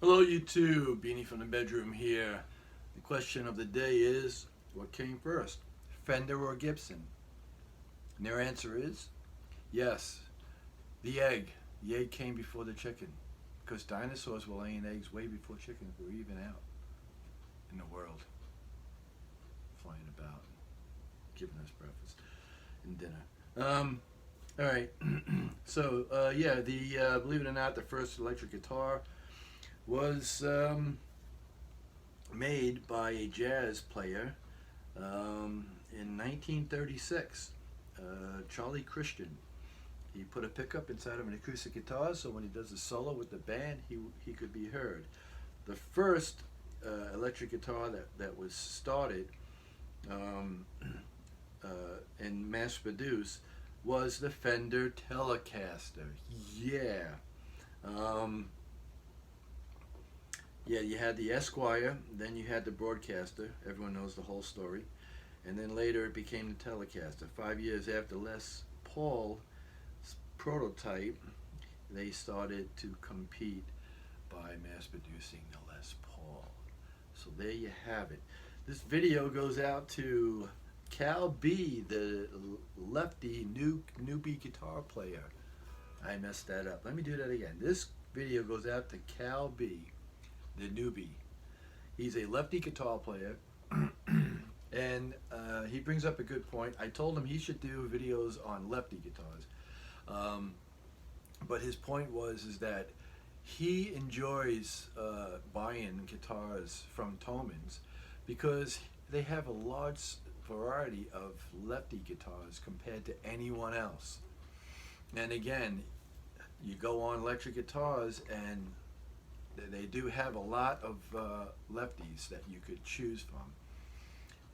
Hello YouTube, Beanie from the bedroom here. The question of the day is, what came first, Fender or Gibson? And their answer is, yes, the egg. The egg came before the chicken. Because dinosaurs were laying eggs way before chickens were even out in the world. Flying about, giving us breakfast and dinner. Alright, so yeah, believe it or not, the first electric guitar was made by a jazz player in 1936, Charlie Christian. He put a pickup inside of an acoustic guitar, so when he does a solo with the band, he could be heard. The first electric guitar that was started um, and mass produced was the Fender Telecaster. Yeah. Um, Yeah, you had the Esquire, then you had the Broadcaster. Everyone knows the whole story. And then later it became the Telecaster. 5 years after Les Paul's prototype, they started to compete by mass producing the Les Paul. So there you have it. This video goes out to Cal B, the lefty newbie guitar player. I messed that up. Let me do that again. This video goes out to Cal B, the newbie. He's a lefty guitar player, and he brings up a good point. I told him he should do videos on lefty guitars, um, but his point is that he enjoys buying guitars from Tomans because they have a large variety of lefty guitars compared to anyone else. And again, you go on electric guitars and they do have a lot of lefties that you could choose from,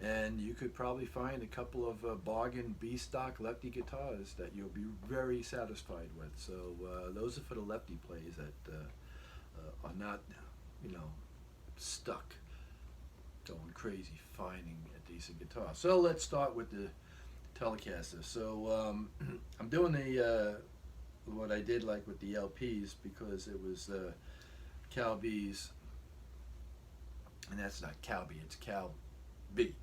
and you could probably find a couple of bargain B stock lefty guitars that you'll be very satisfied with. So those are for the lefty players that are not, stuck going crazy finding a decent guitar. So let's start with the Telecaster. So I'm doing the what I did like with the LPs because it was Cal B's, and that's not Cal B, it's Cal B.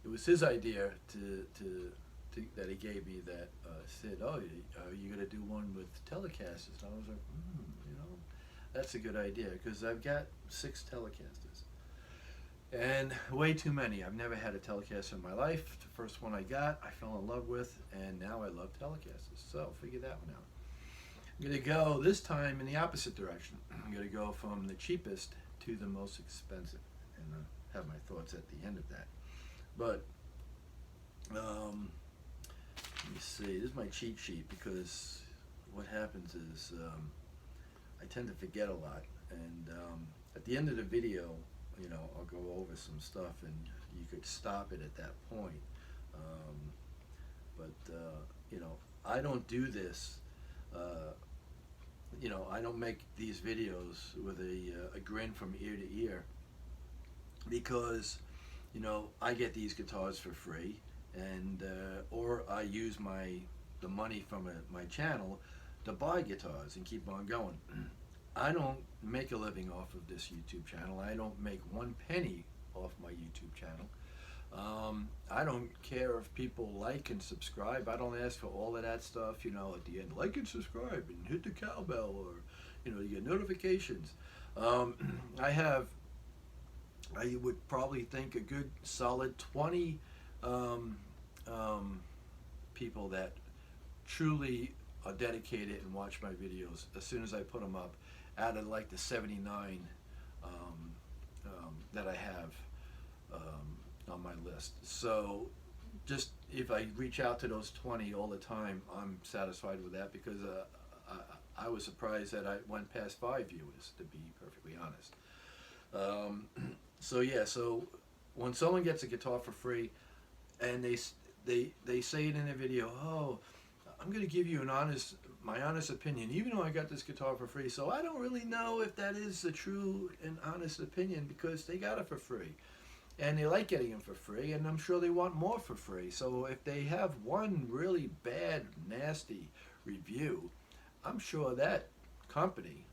It was his idea that he gave me that said, "Oh, are you gonna do one with Telecasters?" And I was like, that's a good idea because I've got 6 Telecasters, and way too many. I've never had a Telecaster in my life. The first one I got, I fell in love with, and now I love Telecasters. So figure that one out. I'm going to go this time in the opposite direction. I'm going to go from the cheapest to the most expensive, and have my thoughts at the end of that. But let me see. This is my cheat sheet because what happens is I tend to forget a lot, and at the end of the video, I'll go over some stuff, and you could stop it at that point. Um, but I don't do this. I don't make these videos with a grin from ear to ear because, I get these guitars for free, and or I use the money from my channel to buy guitars and keep on going. I don't make a living off of this YouTube channel. I don't make 1 penny off my YouTube channel. I don't care if people like and subscribe. I don't ask for all of that stuff, at the end. Like and subscribe and hit the cowbell, or, you get notifications. I would probably think a good solid 20 people that truly are dedicated and watch my videos as soon as I put them up, out of like the 79 that I have on my list. So just if I reach out to those 20 all the time, I'm satisfied with that because I was surprised that I went past 5 viewers, to be perfectly honest. So yeah, so when someone gets a guitar for free and they say it in a video, "Oh, I'm going to give you my honest opinion, even though I got this guitar for free." So I don't really know if that is a true and honest opinion because they got it for free. And they like getting them for free, and I'm sure they want more for free. So if they have one really bad, nasty review, I'm sure that company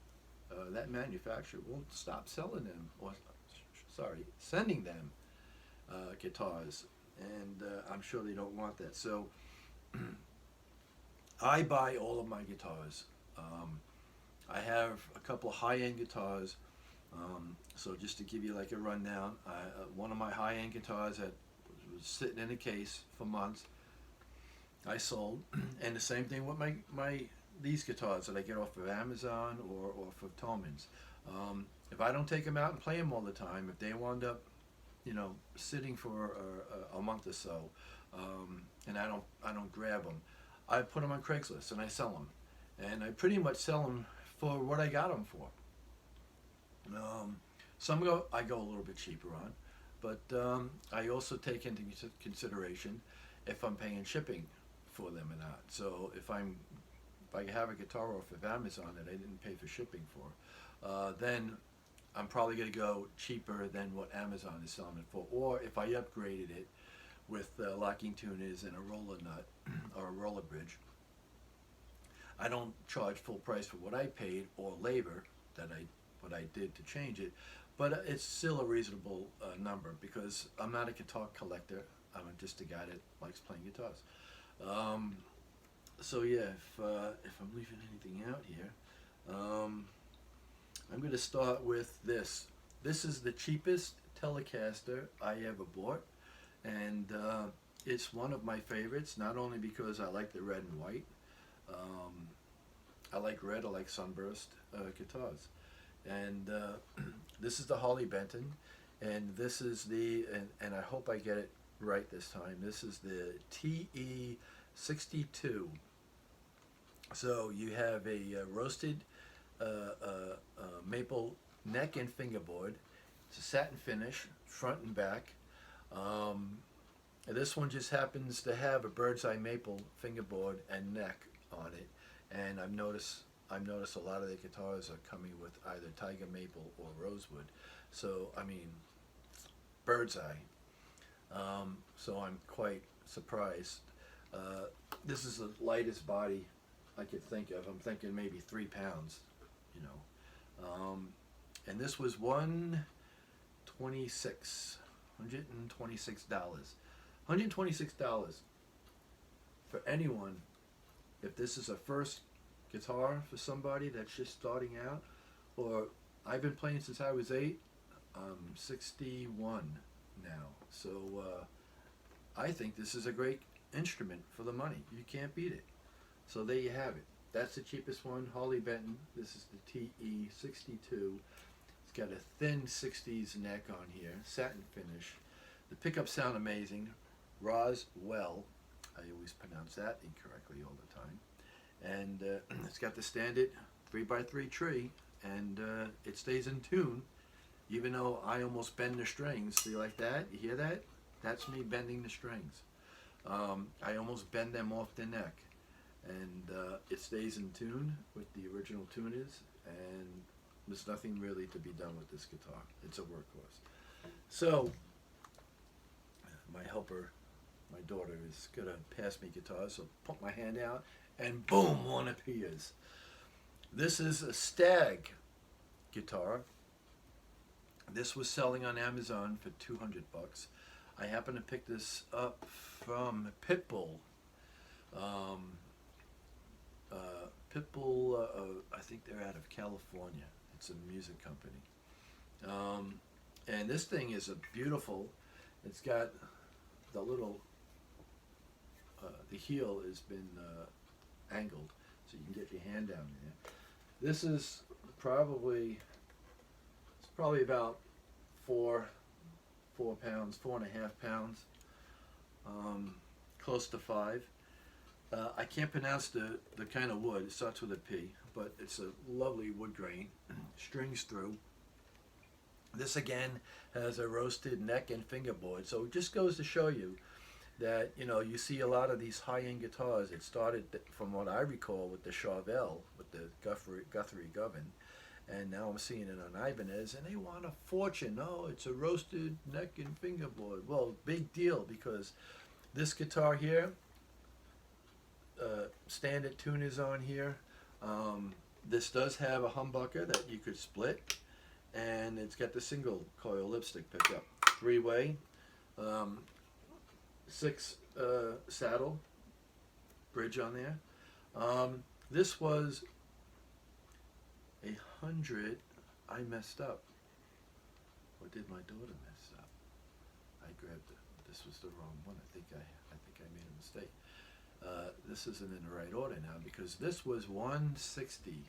that manufacturer won't stop selling them, or sorry, sending them guitars, and I'm sure they don't want that. So I buy all of my guitars. I have a couple high-end guitars. So just to give you like a rundown, one of my high-end guitars that was sitting in a case for months, I sold, and the same thing with my these guitars that I get off of Amazon or off of Tomans. If I don't take them out and play them all the time, if they wind up, you know, sitting for a month or so, and I don't grab them, I put them on Craigslist and I sell them, and I pretty much sell them for what I got them for. Some I go a little bit cheaper on, but I also take into consideration if I'm paying shipping for them or not. So if I have a guitar off of Amazon that I didn't pay for shipping for, then I'm probably going to go cheaper than what Amazon is selling it for. Or if I upgraded it with locking tuners and a roller nut or a roller bridge, I don't charge full price for what I paid or labor what I did to change it, but it's still a reasonable number, because I'm not a guitar collector. I'm just a guy that likes playing guitars. So yeah, if I'm leaving anything out here, I'm going to start with this. This is the cheapest Telecaster I ever bought, and it's one of my favorites, not only because I like the red and white. I like red, I like sunburst guitars. And this is the Harley Benton, and this is and I hope I get it right this time, this is the TE62. So you have a roasted maple neck and fingerboard. It's a satin finish, front and back. This one just happens to have a bird's eye maple fingerboard and neck on it, and I've noticed a lot of the guitars are coming with either tiger maple or rosewood. So I mean, bird's eye. So I'm quite surprised. This is the lightest body I could think of. I'm thinking maybe 3 pounds, you know. And this was $126. $126 for anyone. If this is a first guitar for somebody that's just starting out, or I've been playing since I was 8, I'm 61 now, so I think this is a great instrument for the money. You can't beat it. So there you have it. That's the cheapest one, Harley Benton. This is the TE62. It's got a thin 60s neck on here, satin finish. The pickups sound amazing. Roswell, I always pronounce that incorrectly all the time. And it's got the standard 3x3 tree, and it stays in tune, even though I almost bend the strings. See, like that? You hear that? That's me bending the strings. I almost bend them off the neck, and it stays in tune with the original tuners, and there's nothing really to be done with this guitar. It's a workhorse. So my helper, my daughter, is gonna pass me guitars, so put my hand out, and boom, one appears. This is a Stag guitar. This was selling on Amazon for $200. I happened to pick this up from Pitbull. Pitbull, I think they're out of California. It's a music company. And this thing is a beautiful, it's got the little, the heel has been angled, so you can get your hand down there. This is probably, it's probably about 4 pounds, 4.5 pounds, close to 5. I can't pronounce the kind of wood. It starts with a P, but it's a lovely wood grain, strings through. This again has a roasted neck and fingerboard, so it just goes to show you that, you know, you see a lot of these high-end guitars. It started, from what I recall, with the Charvel, with the Guthrie Govan, and now I'm seeing it on Ibanez, and they want a fortune. Oh, it's a roasted neck and fingerboard. Well, big deal, because this guitar here, standard tuners on here, This does have a humbucker that you could split, and it's got the single coil lipstick pickup. 3-way, 6 saddle bridge on there. This was 100. I messed up. Or did my daughter mess up? I grabbed it. This was the wrong one. I think I made a mistake. This isn't in the right order now, because this was 160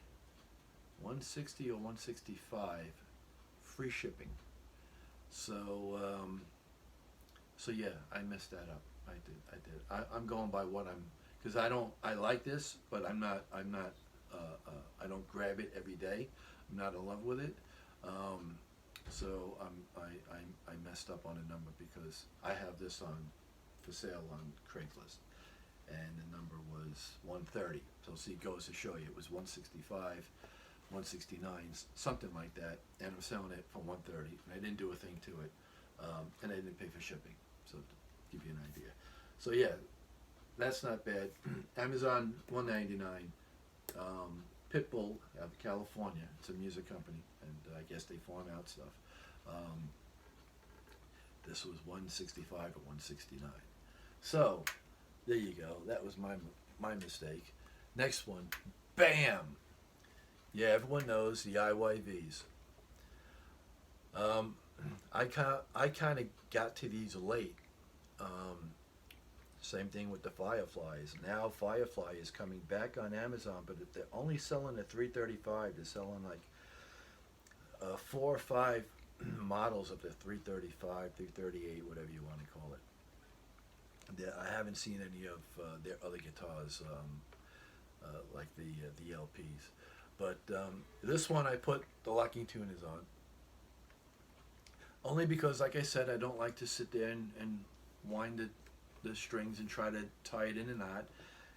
or 165 free shipping. So so yeah, I messed that up. I did. I'm going by what I'm, because I like this, but I don't grab it every day. I'm not in love with it. So I messed up on a number, because I have this on for sale on Craigslist, and the number was 130. So see, it goes to show you, it was 165, 169, something like that, and I'm selling it for 130. And I didn't do a thing to it, and I didn't pay for shipping. So to give you an idea. So yeah, that's not bad. Amazon, $199. Pitbull out of California. It's a music company, and I guess they farm out stuff. This was 165 or 169. So there you go. That was my mistake. Next one, bam. Yeah, everyone knows the IYVs. I kind of got to these late. Same thing with the Fireflies. Now Firefly is coming back on Amazon, but they're only selling the 335. They're selling like 4 or 5 models of the 335, 338, whatever you want to call it. I haven't seen any of their other guitars, like the LPs. But this one I put the locking tuners on. Only because, like I said, I don't like to sit there and wind the strings and try to tie it in a knot.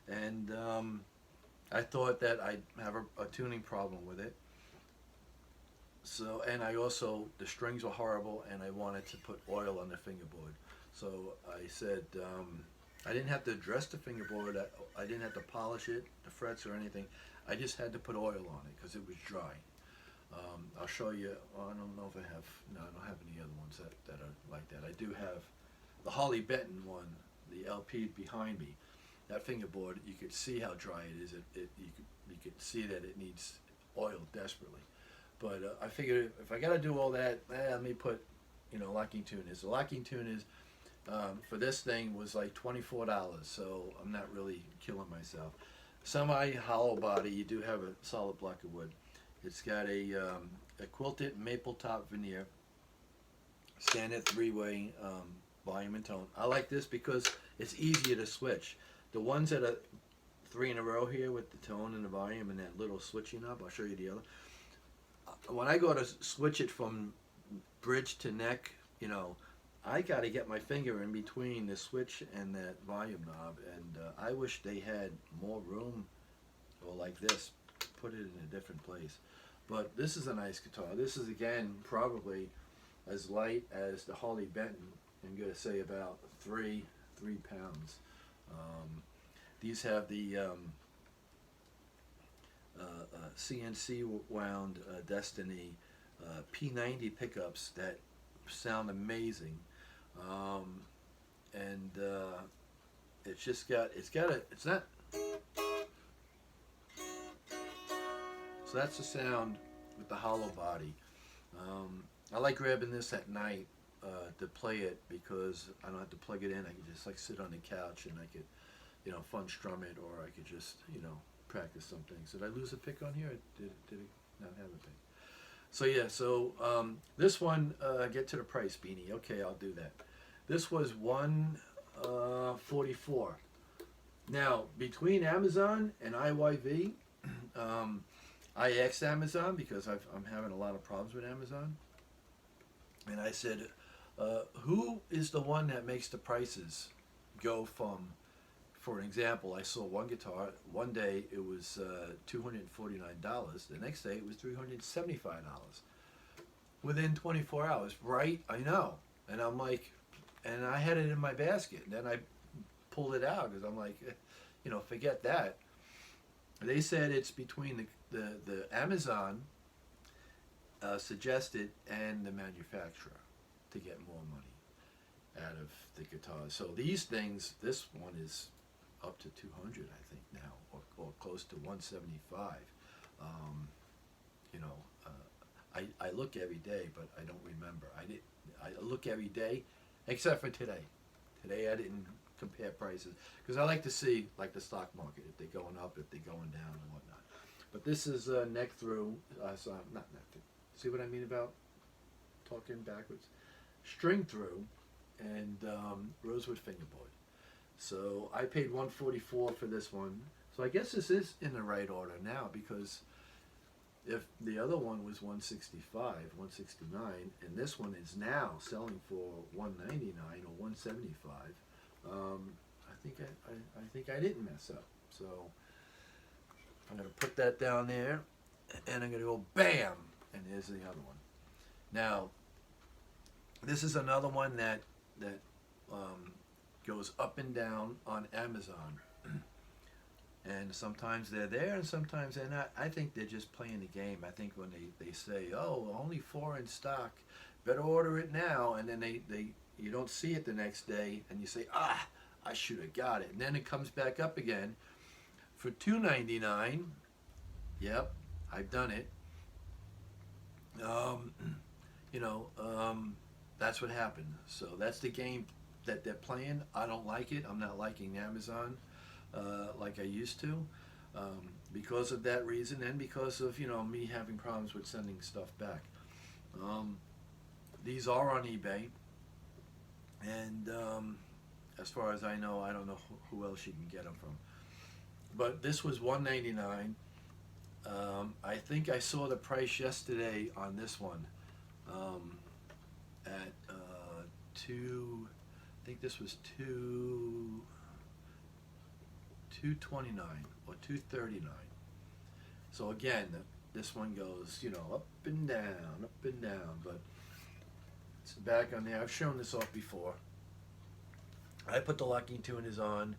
And I thought that I'd have a tuning problem with it. So, and I also, the strings were horrible, and I wanted to put oil on the fingerboard. So I said, I didn't have to address the fingerboard, I didn't have to polish it, the frets or anything. I just had to put oil on it because it was dry. I'll show you, I don't know if I have, no, I don't have any other ones that are like that. I do have the Harley Benton one, the LP behind me. That fingerboard, you could see how dry it is. You could see that it needs oil desperately. But I figured if I got to do all that, let me put, locking tuners. The locking tuners for this thing was like $24, so I'm not really killing myself. Semi hollow body, you do have a solid block of wood. It's got a quilted maple top veneer, standard 3-way volume and tone. I like this because it's easier to switch. The ones that are 3 in a row here with the tone and the volume and that little switching up, I'll show you the other. When I go to switch it from bridge to neck, I got to get my finger in between the switch and that volume knob, and I wish they had more room, or like this, put it in a different place. But this is a nice guitar. This is, again, probably as light as the Harley Benton. I'm going to say about 3 pounds. These have the CNC wound Destiny P90 pickups that sound amazing, and it's not. So that's the sound with the hollow body. I like grabbing this at night to play it because I don't have to plug it in. I can just like sit on the couch and I could, fun strum it, or I could just, practice some things. Did I lose a pick on here? Did it not have a pick? So yeah, this one, get to the price, Beanie. Okay, I'll do that. This was $144. Now, between Amazon and IYV, I asked Amazon because I'm having a lot of problems with Amazon, and I said, who is the one that makes the prices go from, for an example, I saw one guitar, one day it was $249, the next day it was $375, within 24 hours, right? I know. And I'm like, and I had it in my basket, and then I pulled it out because I'm like, forget that. They said it's between the Amazon suggested and the manufacturer to get more money out of the guitars. So these things, this one is up to 200, I think now, or close to 175. You know, I look every day, but I don't remember. I look every day, except for today. Today I didn't compare prices because I like to see like the stock market, if they're going up, if they're going down, and whatnot. But this is neck through. So not neck through. See what I mean about talking backwards? String through and rosewood fingerboard. So I paid $144 for this one. So I guess this is in the right order now, because if the other one was $165, $169, and this one is now selling for $199 or $175, I think I didn't mess up. So I'm gonna put that down there, and I'm gonna go bam, and there's the other one. Now, this is another one that goes up and down on Amazon. And sometimes they're there and sometimes they're not. I think they're just playing the game. I think when they say, oh, only 4 in stock, better order it now, and then you don't see it the next day, and you say, I should have got it. And then it comes back up again for $2.99. Yep, I've done it. You know, that's what happened. So that's the game that they're playing. I don't like it. I'm not liking Amazon like I used to, because of that reason, and because of, you know, me having problems with sending stuff back. These are on eBay, and as far as I know, I don't know who else you can get them from. But this was $1.99. I think I saw the price yesterday on this one at I think this was $229 or $239. So again, this one goes, you know, up and down, but it's back on there. I've shown this off before. I put the locking tuners on.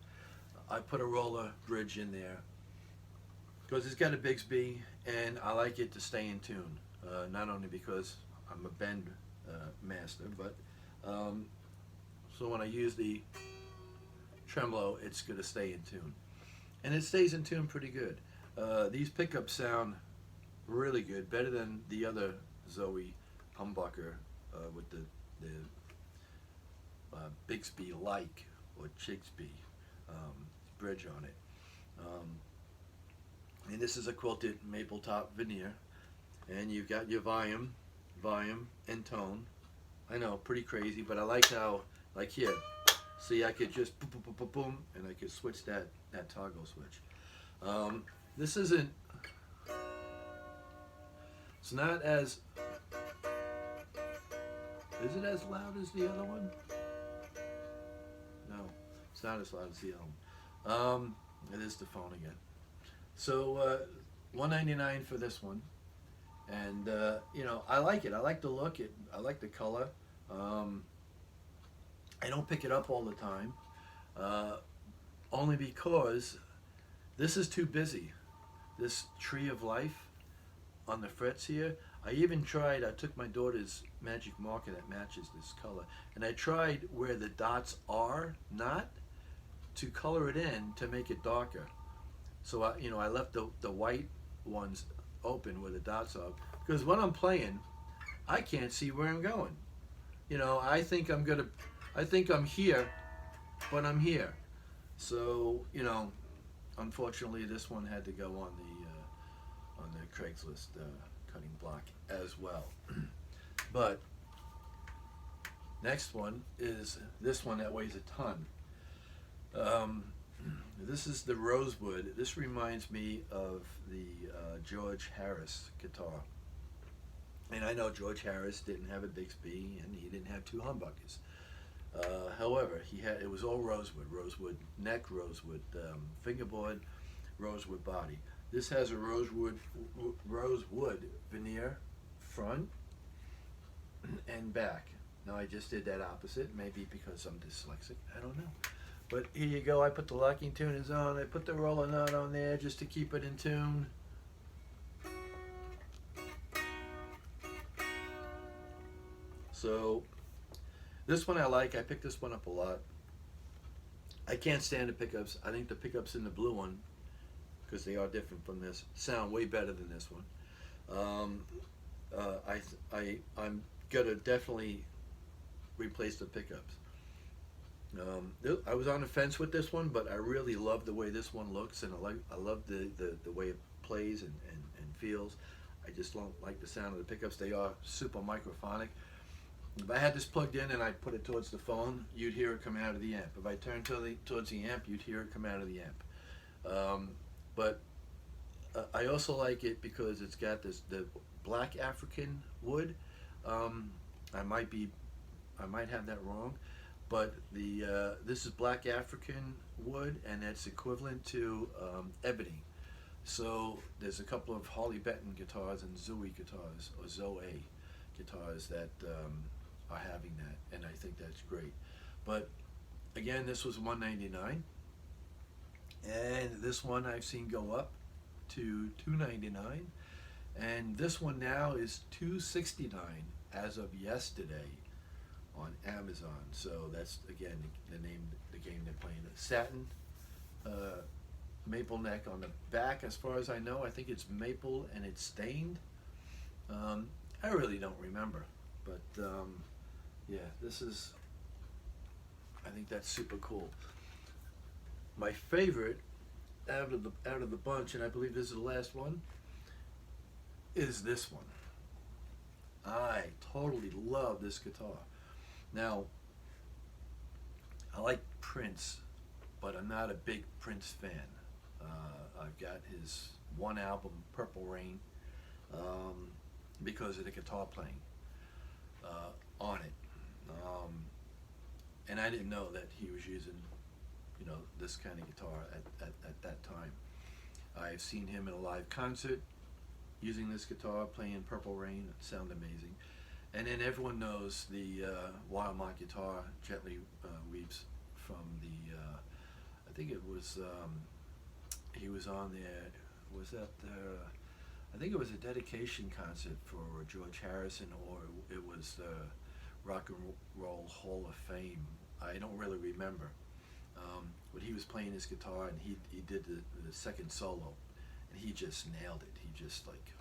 I put a roller bridge in there because it's got a Bigsby, and I like it to stay in tune. Not only because I'm a bend master, but so when I use the tremolo, it's going to stay in tune. And it stays in tune pretty good. These pickups sound really good, better than the other ZUWEI humbucker with the Bigsby-like or Chigsby bridge on it. And this is a quilted maple top veneer, and you've got your volume, and tone. I know, pretty crazy, but I like how, like here, see, I could just boom, boom, boom, boom, boom, and I could switch that toggle switch. This isn't, it's not as, is it as loud as the other one? No, it's not as loud as the other one. It is the phone again. So $1.99 for this one, and you know, I like it. I like the look. I like the color. I don't pick it up all the time, only because this is too busy. This tree of life on the frets here. I even tried, I took my daughter's magic marker that matches this color, and I tried where the dots are not to color it in to make it darker. So I left the white ones open where the dots are, because when I'm playing, I can't see where I'm going. You know, I think I'm here, but I'm here. So, you know, unfortunately, this one had to go on the Craigslist cutting block as well. But next one is this one that weighs a ton. This is the rosewood. This reminds me of the George Harris guitar. And I know George Harris didn't have a Bigsby, and he didn't have 2 humbuckers. However, it was all rosewood neck, rosewood fingerboard, rosewood body. This has a rosewood veneer front and back. Now I just did that opposite, maybe because I'm dyslexic, I don't know. But here you go, I put the locking tuners on, I put the roller nut on there just to keep it in tune. So this one I like. I picked this one up a lot. I can't stand the pickups. I think the pickups in the blue one, because they are different from this, sound way better than this one. I'm gonna definitely replace the pickups. I was on the fence with this one, but I really love the way this one looks, and I love the way it plays and feels. I just don't like the sound of the pickups. They are super microphonic. If I had this plugged in and I put it towards the phone, you'd hear it come out of the amp. If I turned towards the amp, you'd hear it come out of the amp. But I also like it because it's got the black African wood. I might have that wrong, but this is black African wood, and it's equivalent to ebony. So there's a couple of Harley Benton guitars and ZUWEI guitars, or ZUWEI guitars, that are having that, and I think that's great. But again, this was $199, and this one I've seen go up to $299, and this one now is $269 as of yesterday on Amazon. So that's again the game they're playing. Satin maple neck on the back. As far as I know, I think it's maple and it's stained. I really don't remember, but yeah, I think that's super cool. My favorite out of the bunch, and I believe this is the last one, is this one. I totally love this guitar. Now, I like Prince, but I'm not a big Prince fan. I've got his one album, Purple Rain, because of the guitar playing on it. And I didn't know that he was using, this kind of guitar at that time. I've seen him in a live concert using this guitar, playing Purple Rain. It sounded amazing. And then everyone knows the Wildmont guitar gently weeps from the, I think it was, he was on there, was that I think it was a dedication concert for George Harrison, or it was the Rock and Roll Hall of Fame. I don't really remember. But he was playing his guitar, and he did the second solo, and he just nailed it. He just like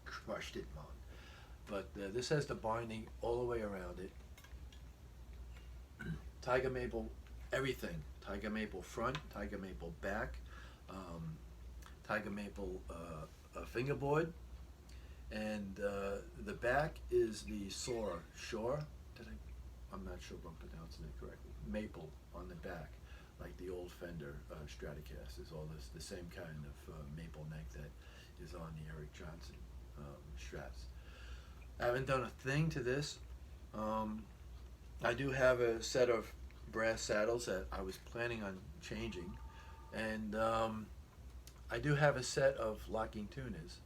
crushed it, man. But this has the binding all the way around it. Tiger maple, everything. Tiger maple front, tiger maple back, tiger maple fingerboard, and the back is the Shore. I'm not sure if I'm pronouncing it correctly. Maple on the back, like the old Fender Stratocasters. All this, the same kind of maple neck that is on the Eric Johnson Strats. I haven't done a thing to this. I do have a set of brass saddles that I was planning on changing, and I do have a set of locking tuners,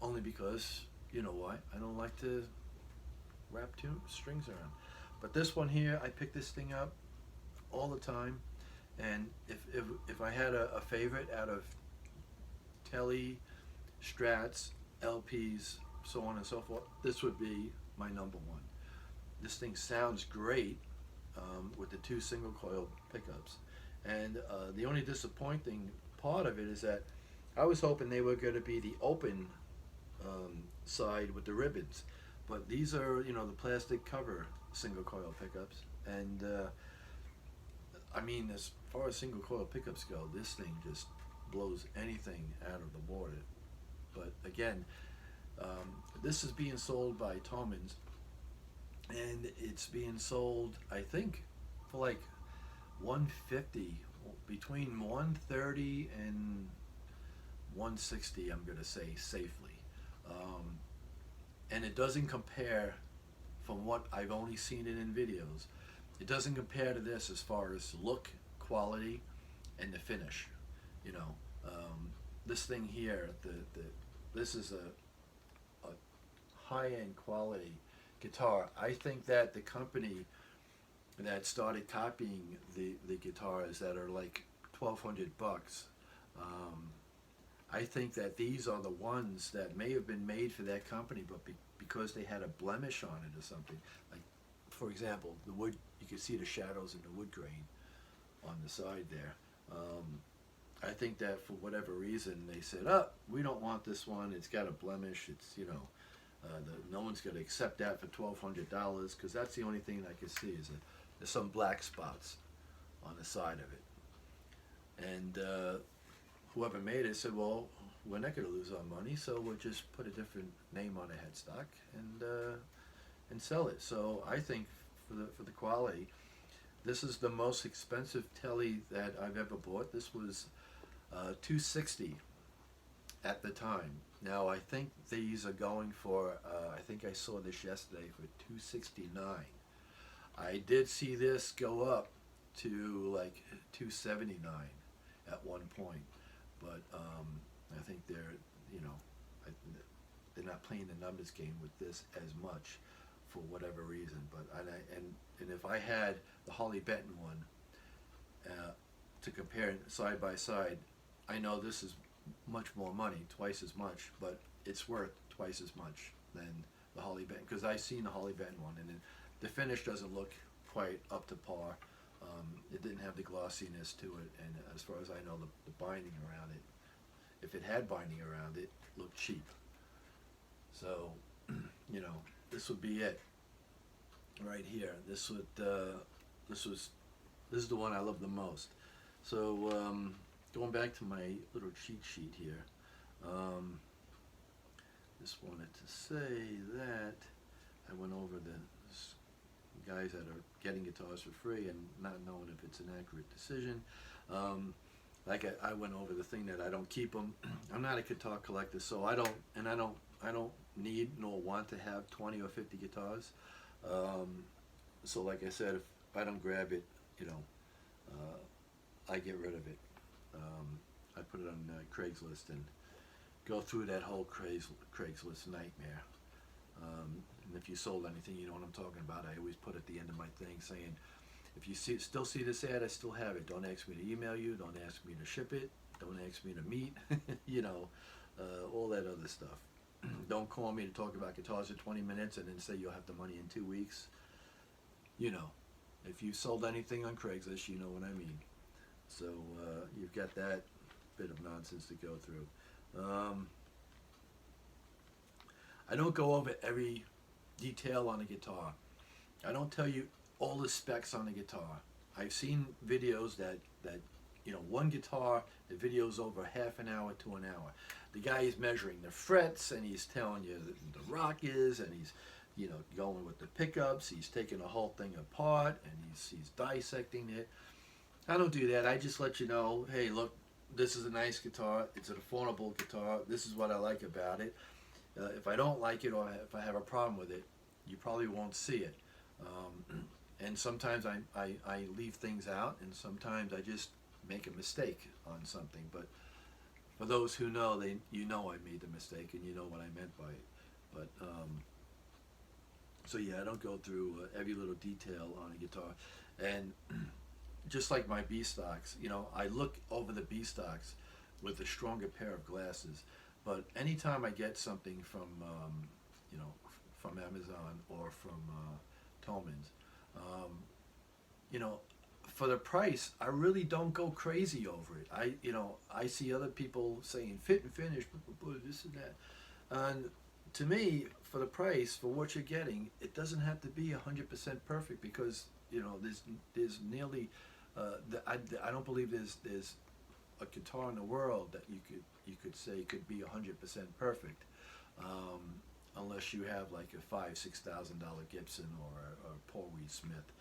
only because, you know why, I don't like to wrap strings around. But this one here, I pick this thing up all the time, and if I had a favorite out of Tele, Strats, LPs, so on and so forth, this would be my number one. This thing sounds great with the two single coil pickups, and the only disappointing part of it is that I was hoping they were going to be the open side with the ribbons, but these are, the plastic cover single coil pickups, and I mean, as far as single coil pickups go, this thing just blows anything out of the water. But again, this is being sold by Tomans, and it's being sold, I think, for like $150, between $130 and $160, I'm gonna say safely. And it doesn't compare, from what I've only seen it in videos, it doesn't compare to this as far as look, quality, and the finish. This thing here, this is a high-end quality guitar. I think that the company that started copying the guitars that are like $1,200, I think that these are the ones that may have been made for that company, but because they had a blemish on it or something, like for example, the wood, you can see the shadows in the wood grain on the side there. I think that for whatever reason they said, oh, we don't want this one, it's got a blemish, it's, you know, no one's going to accept that for $1,200, because that's the only thing I can see is that there's some black spots on the side of it. And whoever made it said, well, we're not going to lose our money, so we'll just put a different name on the headstock and sell it. So I think for the quality, this is the most expensive Tele that I've ever bought. This was $260 at the time. Now I think these are going for, I think I saw this yesterday for $269. I did see this go up to like $279 at one point, but I think they're, you know, they're not playing the numbers game with this as much for whatever reason. But and if I had the Harley Benton one to compare side by side, I know this is much more money, twice as much, but it's worth twice as much than the Harley Benton, because I've seen the Harley Benton one, and the finish doesn't look quite up to par. It didn't have the glossiness to it, and as far as I know, the binding around it, if it had binding around it, looked cheap. So, you know, this would be it right here. This is the one I love the most. So going back to my little cheat sheet here, just wanted to say that I went over the guys that are getting guitars for free and not knowing if it's an accurate decision. Like I went over the thing that I don't keep them. I'm not a guitar collector, so I don't need nor want to have 20 or 50 guitars. So like I said, if I don't grab it, you know, I get rid of it. I put it on Craigslist and go through that whole Craigslist nightmare. And if you sold anything, you know what I'm talking about. I always put at the end of my thing saying, if you still see this ad, I still have it. Don't ask me to email you. Don't ask me to ship it. Don't ask me to meet. You know, all that other stuff. Don't call me to talk about guitars for 20 minutes and then say you'll have the money in 2 weeks. You know, if you sold anything on Craigslist, you know what I mean. So you've got that bit of nonsense to go through. I don't go over every detail on a guitar. I don't tell you all the specs on a guitar. I've seen videos that you know, one guitar, the video's over half an hour to an hour. The guy is measuring the frets and he's telling you the rock is, and he's, you know, going with the pickups. He's taking the whole thing apart and he's dissecting it. I don't do that. I just let you know, hey, look, this is a nice guitar. It's an affordable guitar. This is what I like about it. If I don't like it or if I have a problem with it, you probably won't see it. And sometimes I leave things out, and sometimes I just make a mistake on something. But for those who know, you know I made the mistake, and you know what I meant by it. But so yeah, I don't go through every little detail on a guitar. And just like my B stocks, you know, I look over the B stocks with a stronger pair of glasses. But anytime I get something from, you know, from Amazon or from Tolman's, you know, for the price, I really don't go crazy over it. You know, I see other people saying fit and finish, this and that. And to me, for the price, for what you're getting, it doesn't have to be 100% perfect, because, you know, there's nearly, I don't believe there's a guitar in the world that you could say could be 100% perfect, unless you have like a $5,000-$6,000 Gibson or a Paul Reed Smith.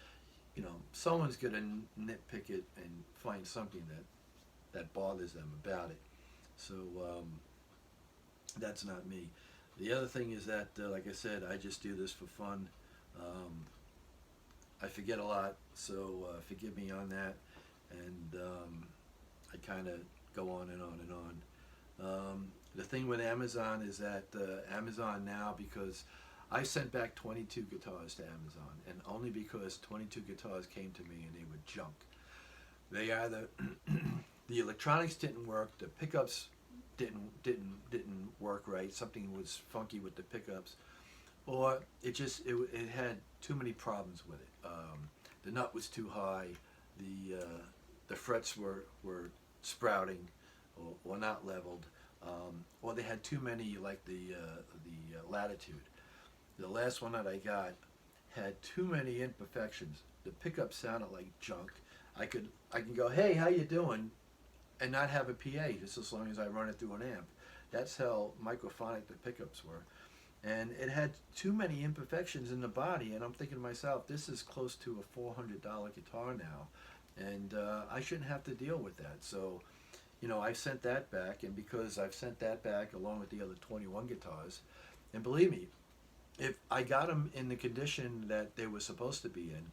You know, someone's gonna nitpick it and find something that bothers them about it. So that's not me. The other thing is that, like I said, I just do this for fun. I forget a lot, so forgive me on that. And I kind of go on and on and on. The thing with Amazon is that Amazon now, because I sent back 22 guitars to Amazon, and only because 22 guitars came to me and they were junk. They either, the electronics didn't work, the pickups didn't work right. Something was funky with the pickups, or it had too many problems with it. The nut was too high. The frets were sprouting, or not leveled, or they had too many, like the latitude. The last one that I got had too many imperfections. The pickup sounded like junk. I can go, hey, how you doing, and not have a PA, just as long as I run it through an amp. That's how microphonic the pickups were. And it had too many imperfections in the body, and I'm thinking to myself, this is close to a $400 guitar now, and I shouldn't have to deal with that. So, I sent that back, and because I've sent that back along with the other 21 guitars, and believe me, if I got them in the condition that they were supposed to be in,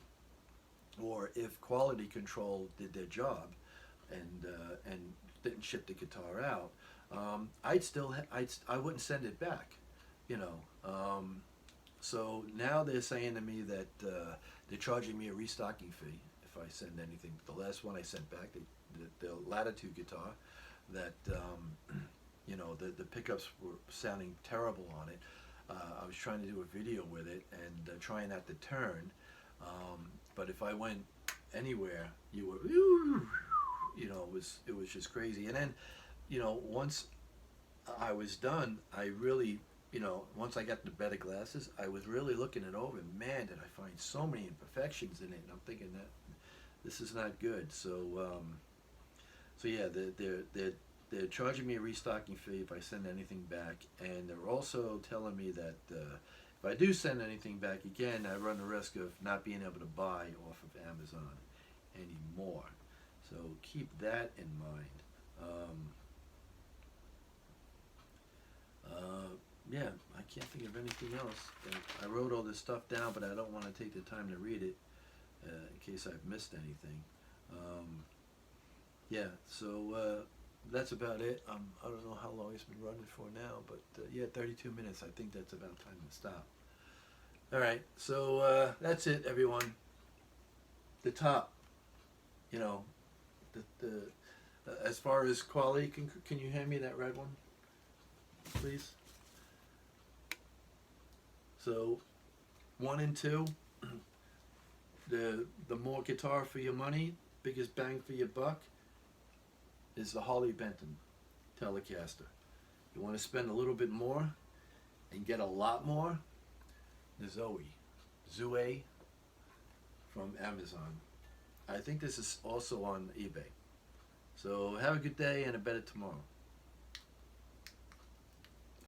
or if quality control did their job, and didn't ship the guitar out, I wouldn't send it back, So now they're saying to me that they're charging me a restocking fee if I send anything. The last one I sent back, the Latitude guitar, that the pickups were sounding terrible on it. I was trying to do a video with it and trying not to turn, but if I went anywhere, you were, it was just crazy. And then, once I was done, I really, once I got the better glasses, I was really looking it over, and man, did I find so many imperfections in it, and I'm thinking that this is not good. So yeah, they're charging me a restocking fee if I send anything back, and they're also telling me that if I do send anything back again, I run the risk of not being able to buy off of Amazon anymore. So keep that in mind. Yeah, I can't think of anything else. I wrote all this stuff down, but I don't want to take the time to read it in case I've missed anything. Yeah, so that's about it. I don't know how long it's been running for now, but yeah, 32 minutes. I think that's about time to stop. All right, so that's it, everyone. The top, as far as quality, can you hand me that red one, please? So 1 and 2, the more guitar for your money, biggest bang for your buck, is the Harley Benton Telecaster. You want to spend a little bit more and get a lot more, the ZUWEI from Amazon. I think this is also on eBay. So have a good day and a better tomorrow.